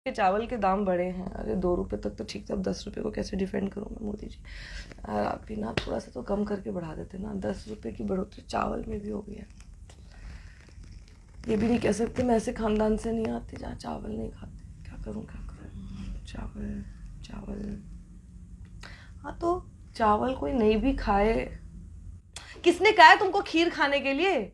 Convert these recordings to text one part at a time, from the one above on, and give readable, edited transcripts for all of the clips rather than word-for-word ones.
के चावल के दाम बढ़े हैं। अरे 2 रुपए तक तो ठीक था, अब 10 रुपए को कैसे डिफेंड करूँ मैं मोदी जी। आप भी ना थोड़ा सा तो कम करके बढ़ा देते ना, 10 रुपए की बढ़ोतरी चावल में भी हो गई है। ये भी नहीं कह सकते मैं ऐसे खानदान से नहीं आती जहाँ चावल नहीं खाते। क्या करूँ क्या करूँ। चावल चावल, हाँ तो चावल कोई नहीं भी खाए। किसने कहा है तुमको खीर खाने के लिए?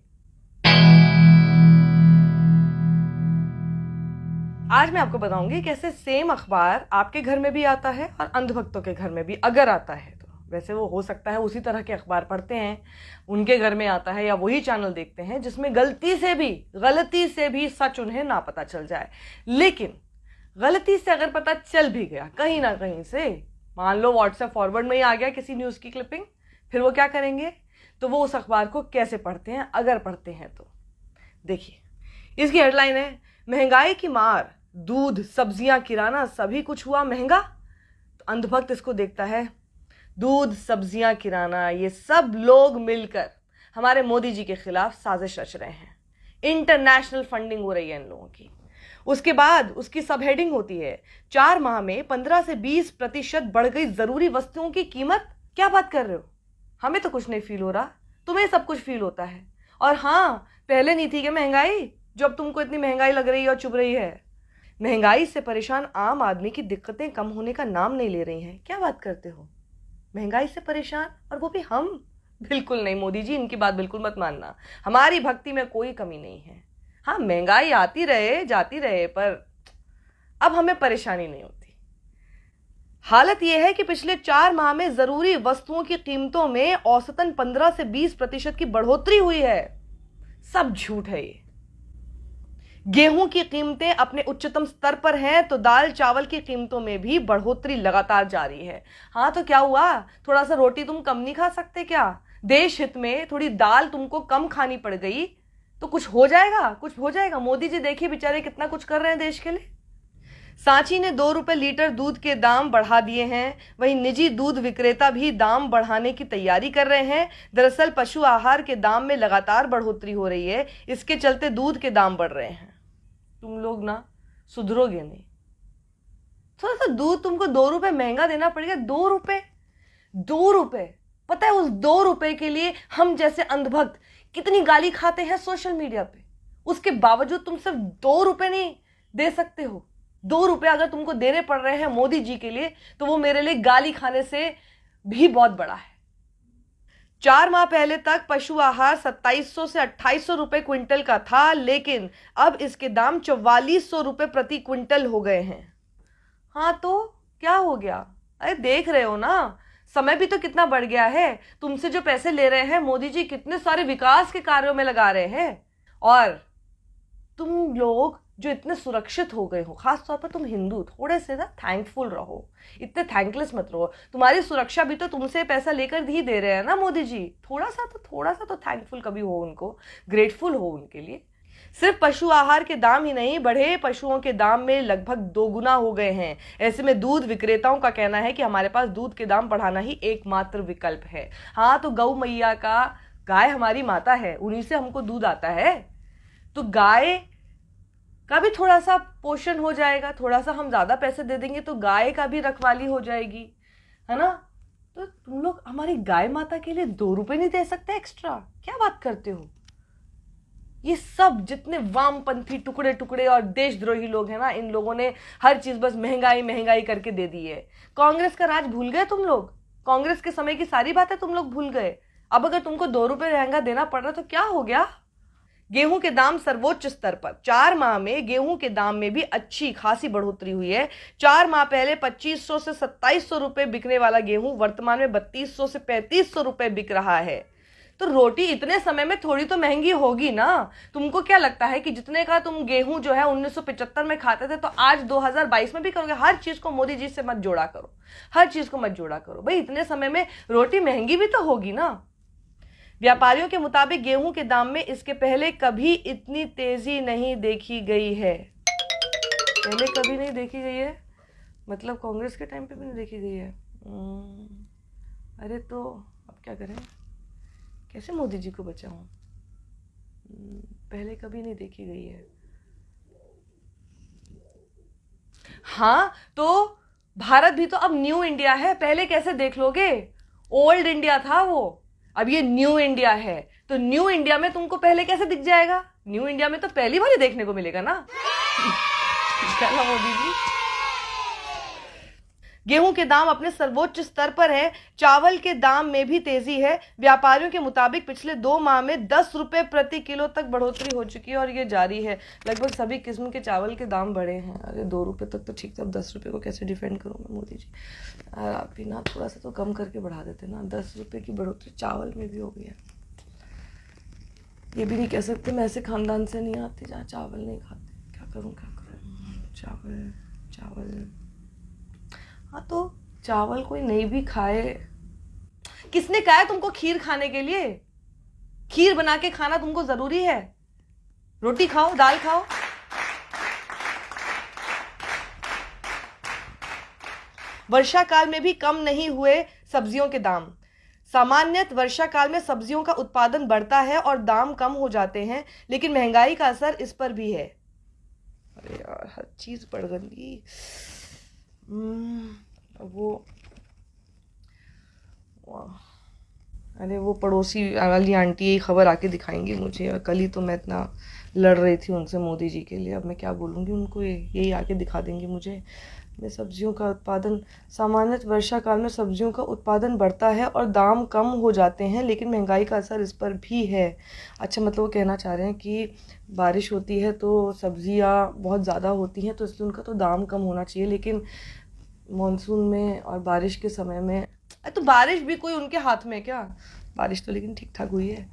आज मैं आपको बताऊंगी कैसे सेम अखबार आपके घर में भी आता है और अंधभक्तों के घर में भी अगर आता है तो। वैसे वो हो सकता है उसी तरह के अखबार पढ़ते हैं, उनके घर में आता है, या वही चैनल देखते हैं जिसमें गलती से भी सच उन्हें ना पता चल जाए। लेकिन गलती से अगर पता चल भी गया कहीं ना कहीं से, मान लो व्हाट्सएप फॉरवर्ड में ही आ गया किसी न्यूज़ की क्लिपिंग, फिर वो क्या करेंगे? तो वो उस अखबार को कैसे पढ़ते हैं अगर पढ़ते हैं तो। देखिए, इसकी हेडलाइन है, महंगाई की मार, दूध सब्जियां किराना सभी कुछ हुआ महंगा। तो अंधभक्त इसको देखता है, दूध सब्जियां किराना ये सब लोग मिलकर हमारे मोदी जी के खिलाफ साजिश रच रहे हैं, इंटरनेशनल फंडिंग हो रही है इन लोगों की। उसके बाद उसकी सब हेडिंग होती है, 4 माह में 15 से 20% बढ़ गई जरूरी वस्तुओं की कीमत। क्या बात कर रहे हो? हमें तो कुछ नहीं फील हो रहा, तुम्हें सब कुछ फील होता है। और हाँ, पहले नहीं थी क्या महंगाई, जो अब तुमको इतनी महंगाई लग रही है और चुभ रही है? महंगाई से परेशान आम आदमी की दिक्कतें कम होने का नाम नहीं ले रही हैं। क्या बात करते हो? महंगाई से परेशान, और वो भी हम? बिल्कुल नहीं मोदी जी, इनकी बात बिल्कुल मत मानना। हमारी भक्ति में कोई कमी नहीं है। हाँ, महंगाई आती रहे जाती रहे, पर अब हमें परेशानी नहीं होती। हालत यह है कि पिछले 4 माह में जरूरी वस्तुओं की कीमतों में औसतन 15 से 20% की बढ़ोतरी हुई है। सब झूठ है ये। गेहूं की कीमतें अपने उच्चतम स्तर पर हैं, तो दाल चावल की कीमतों में भी बढ़ोतरी लगातार जारी है। हाँ तो क्या हुआ, थोड़ा सा रोटी तुम कम नहीं खा सकते क्या? देश हित में थोड़ी दाल तुमको कम खानी पड़ गई तो कुछ हो जाएगा, कुछ हो जाएगा। मोदी जी देखिए बेचारे कितना कुछ कर रहे हैं देश के लिए। सांची ने 2 रुपए लीटर दूध के दाम बढ़ा दिए हैं, वहीं निजी दूध विक्रेता भी दाम बढ़ाने की तैयारी कर रहे हैं। दरअसल पशु आहार के दाम में लगातार बढ़ोतरी हो रही है, इसके चलते दूध के दाम बढ़ रहे हैं। तुम लोग ना सुधरोगे नहीं। थोड़ा सा दूध तुमको 2 रुपए महंगा देना पड़ेगा। 2 रुपए, 2 रुपए। पता है उस 2 रुपए के लिए हम जैसे अंधभक्त कितनी गाली खाते हैं सोशल मीडिया पे। उसके बावजूद तुम सिर्फ 2 रुपए नहीं दे सकते हो। 2 रुपए अगर तुमको देने पड़ रहे हैं मोदी जी के लिए, तो वो मेरे लिए गाली खाने से भी बहुत बड़ा है। 4 माह पहले तक पशु आहार 2700 से 2800 रुपए क्विंटल का था, लेकिन अब इसके दाम 4400 रुपए प्रति क्विंटल हो गए हैं। हाँ तो क्या हो गया? अरे देख रहे हो ना, समय भी तो कितना बढ़ गया है। तुमसे जो पैसे ले रहे हैं मोदी जी, कितने सारे विकास के कार्यों में लगा रहे हैं। और तुम लोग जो इतने सुरक्षित हो गए हो, खास तौर पर तुम हिंदू, थोड़े से ना थैंकफुल रहो, इतने थैंकलेस मत रहो। तुम्हारी सुरक्षा भी तो तुमसे पैसा लेकर ही दे रहे हैं ना मोदी जी। थोड़ा सा तो थैंकफुल कभी हो उनको, ग्रेटफुल हो उनके लिए। सिर्फ पशु आहार के दाम ही नहीं बढ़े, पशुओं के दाम में लगभग 2 गुना हो गए हैं। ऐसे में दूध विक्रेताओं का कहना है कि हमारे पास दूध के दाम बढ़ाना ही एकमात्र विकल्प है। हाँ तो गौ मैया का, गाय हमारी माता है, उन्हीं से हमको दूध आता है, तो गाय का भी थोड़ा सा पोषण हो जाएगा। थोड़ा सा हम ज्यादा पैसे दे देंगे तो गाय का भी रखवाली हो जाएगी, है ना? तो तुम लोग हमारी गाय माता के लिए 2 रुपए नहीं दे सकते एक्स्ट्रा? क्या बात करते हो? ये सब जितने वामपंथी टुकड़े टुकड़े और देशद्रोही लोग हैं ना, इन लोगों ने हर चीज बस महंगाई महंगाई करके दे दी है। कांग्रेस का राज भूल गए तुम लोग? कांग्रेस के समय की सारी बातें तुम लोग भूल गए? अब अगर तुमको 2 रुपए महंगा देना पड़ रहा तो क्या हो गया? गेहूं के दाम सर्वोच्च स्तर पर, 4 माह में गेहूं के दाम में भी अच्छी खासी बढ़ोतरी हुई है। 4 माह पहले 2500 से 2700 रुपए बिकने वाला गेहूं वर्तमान में 3200 से 3500 रुपए बिक रहा है। तो रोटी इतने समय में थोड़ी तो महंगी होगी ना। तुमको क्या लगता है कि जितने का तुम गेहूं जो है 1975 में खाते थे, तो आज 2022 में भी करोगे? हर चीज को मोदी जी से मत जोड़ा करो, हर चीज को मत जोड़ा करो भाई। इतने समय में रोटी महंगी भी तो होगी ना। व्यापारियों के मुताबिक गेहूं के दाम में इसके पहले कभी इतनी तेजी नहीं देखी गई है। पहले कभी नहीं देखी गई है मतलब कांग्रेस के टाइम पे भी नहीं देखी गई है। अरे तो अब क्या करें, कैसे मोदी जी को बचाऊं? पहले कभी नहीं देखी गई है। हाँ तो भारत भी तो अब न्यू इंडिया है, पहले कैसे देख लोगे? ओल्ड इंडिया था वो, अब ये न्यू इंडिया है, तो न्यू इंडिया में तुमको पहले कैसे दिख जाएगा? न्यू इंडिया में तो पहली बार ही देखने को मिलेगा ना। क्या ना मोदी जी? गेहूं के दाम अपने सर्वोच्च स्तर पर है, चावल के दाम में भी तेजी है। व्यापारियों के मुताबिक पिछले 2 माह में 10 रुपए प्रति किलो तक बढ़ोतरी हो चुकी है और ये जारी है। लगभग सभी किस्म के चावल के दाम बढ़े हैं। अरे 2 रुपए तक तो ठीक था, अब 10 रुपए को कैसे डिफेंड करूँ मैं मोदी जी? यार आप भी ना थोड़ा सा तो कम करके बढ़ा देते ना, 10 रुपए की बढ़ोतरी चावल में भी हो गई है। ये भी नहीं कह सकते मैं ऐसे खानदान से नहीं आती जहाँ चावल नहीं खाते। क्या करूँ क्या करूँ? चावल चावल, हाँ तो चावल कोई नहीं भी खाए। किसने कहा है तुमको खीर खाने के लिए? खीर बना के खाना तुमको जरूरी है? रोटी खाओ, दाल खाओ। वर्षा काल में भी कम नहीं हुए सब्जियों के दाम। सामान्यतः वर्षा काल में सब्जियों का उत्पादन बढ़ता है और दाम कम हो जाते हैं, लेकिन महंगाई का असर इस पर भी है। अरे यार हर चीज बढ़ गई। अरे वो पड़ोसी वाली आंटी यही खबर आके दिखाएंगी मुझे, और कल ही तो मैं इतना लड़ रही थी उनसे मोदी जी के लिए, अब मैं क्या बोलूँगी उनको? यही आके दिखा देंगे मुझे। में सब्जियों का उत्पादन, सामान्यतः वर्षा काल में सब्जियों का उत्पादन बढ़ता है और दाम कम हो जाते हैं, लेकिन महंगाई का असर इस पर भी है। अच्छा, मतलब वो कहना चाह रहे हैं कि बारिश होती है तो सब्जियां बहुत ज़्यादा होती हैं, तो इसलिए उनका तो दाम कम होना चाहिए, लेकिन मॉनसून में और बारिश के समय में तो बारिश भी कोई उनके हाथ में है क्या? बारिश तो लेकिन ठीक ठाक हुई है।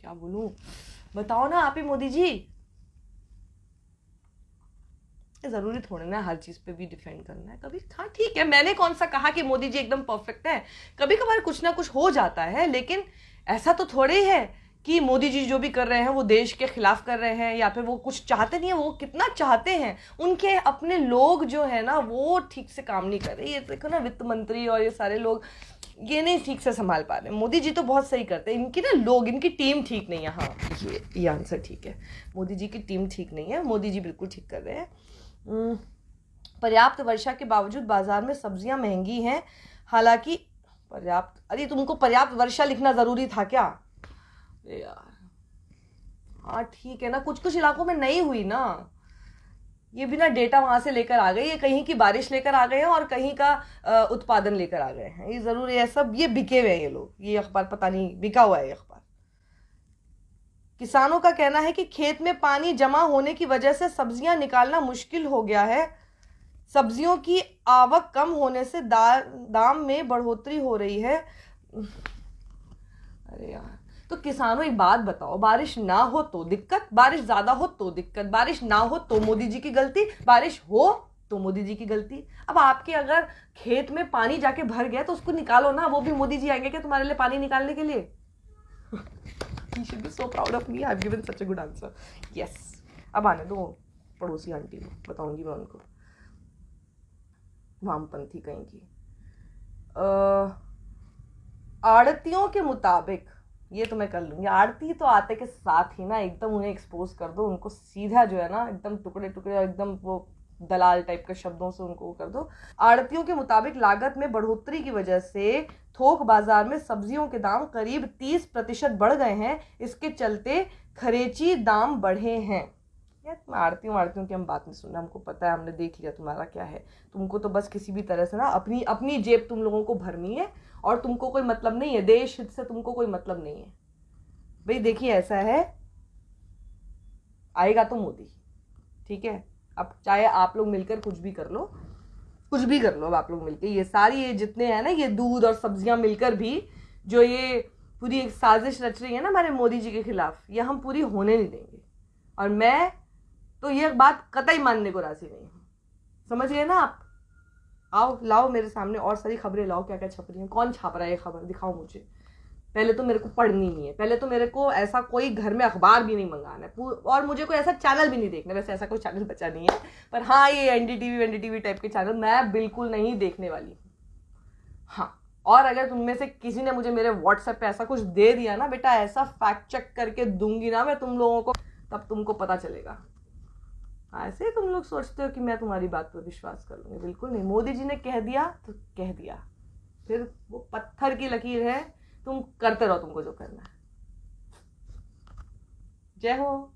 क्या बोलूं, बताओ ना आप ही मोदी जी। जरूरी थोड़ा ना हर चीज पे भी डिफेंड करना है कभी। हाँ ठीक है, मैंने कौन सा कहा कि मोदी जी एकदम परफेक्ट है? कभी कभार कुछ ना कुछ हो जाता है, लेकिन ऐसा तो थोड़े ही है कि मोदी जी जो भी कर रहे हैं वो देश के खिलाफ कर रहे हैं या फिर वो कुछ चाहते नहीं है। वो कितना चाहते हैं, उनके अपने लोग जो है ना वो ठीक से काम नहीं कर रहे। ये देखो ना, वित्त मंत्री और ये सारे लोग ये नहीं ठीक से संभाल पा रहे। मोदी जी तो बहुत सही करते हैं, इनकी ना लोग, इनकी टीम ठीक नहीं है। हाँ ये आंसर ठीक है, मोदी जी की टीम ठीक नहीं है, मोदी जी बिल्कुल ठीक कर रहे हैं। पर्याप्त वर्षा के बावजूद बाजार में सब्जियां महंगी हैं। हालांकि पर्याप्त, अरे तुमको पर्याप्त वर्षा लिखना जरूरी था क्या यार? हाँ ठीक है ना, कुछ कुछ इलाकों में नहीं हुई ना, ये भी ना डेटा वहां से लेकर आ गए, ये कहीं की बारिश लेकर आ गए हैं और कहीं का उत्पादन लेकर आ गए हैं। ये जरूरी है, सब ये बिके हुए हैं ये लोग, ये अखबार पता नहीं बिका हुआ है ये अखबार। किसानों का कहना है कि खेत में पानी जमा होने की वजह से सब्जियां निकालना मुश्किल हो गया है। सब्जियों की आवक कम होने से दाम में बढ़ोतरी हो रही है। अरे यार, तो किसानों एक बात बताओ, बारिश ना हो तो दिक्कत, बारिश ज्यादा हो तो दिक्कत, बारिश ना हो तो मोदी जी की गलती, बारिश हो तो मोदी जी की गलती। अब आपके अगर खेत में पानी जाके भर गया तो उसको निकालो ना, वो भी मोदी जी आएंगे क्या तुम्हारे लिए पानी निकालने के लिए? He should be so proud of me. I've given such a good answer. Yes. अब आने दो पड़ोसी आंटी को, बताऊंगी मैं उनको, वामपंथी कहीं की। आड़तियों के मुताबिक, ये तो मैं कर लूंगी, आड़ती तो आते के साथ ही ना एकदम उन्हें एक्सपोज कर दो, उनको सीधा जो है ना एकदम टुकड़े टुकड़े, एकदम वो दलाल टाइप के शब्दों से उनको कर दो। आड़तियों के मुताबिक लागत में बढ़ोतरी की वजह से थोक बाजार में सब्जियों के दाम करीब 30% बढ़ गए हैं। इसके चलते खरेची दाम बढ़े हैं। यार तुम आड़तियों की हम बात नहीं सुनना, हमको पता है, हमने देख लिया तुम्हारा क्या है। तुमको तो बस किसी भी तरह से ना अपनी अपनी जेब तुम लोगों को भरनी है, और तुमको कोई मतलब नहीं है, देश हित से तुमको कोई मतलब नहीं है। भाई देखिए ऐसा है, आएगा तो मोदी, ठीक है। अब चाहे आप लोग मिलकर कुछ भी कर लो, कुछ भी कर लो, अब आप लोग मिलकर ये सारी, ये जितने हैं ना, ये दूध और सब्जियां मिलकर भी जो ये पूरी एक साजिश रच रही है ना हमारे मोदी जी के खिलाफ, ये हम पूरी होने नहीं देंगे। और मैं तो ये बात कतई मानने को राजी नहीं हूँ, समझिए ना आप। आओ लाओ मेरे सामने और सारी खबरें लाओ, क्या क्या छप रही हैं, कौन छाप रहा है ये खबर, दिखाओ मुझे। पहले तो मेरे को पढ़नी नहीं है, पहले तो मेरे को ऐसा कोई घर में अखबार भी नहीं मंगाना है, और मुझे कोई ऐसा चैनल भी नहीं देखना। वैसे ऐसा कोई चैनल बचा नहीं है, पर हाँ ये एनडीटीवी टाइप के चैनल मैं बिल्कुल नहीं देखने वाली हूँ। हाँ, और अगर तुम में से किसी ने मुझे मेरे व्हाट्सएप पे ऐसा कुछ दे दिया ना बेटा, ऐसा फैक्ट चेक करके दूंगी ना मैं तुम लोगों को, तब तुमको पता चलेगा। ऐसे तुम लोग सोचते हो कि मैं तुम्हारी बात पर विश्वास कर लूंगी, बिल्कुल नहीं। मोदी जी ने कह दिया तो कह दिया, फिर वो पत्थर की लकीर है, तुम करते रहो तुमको जो करना है। जय हो।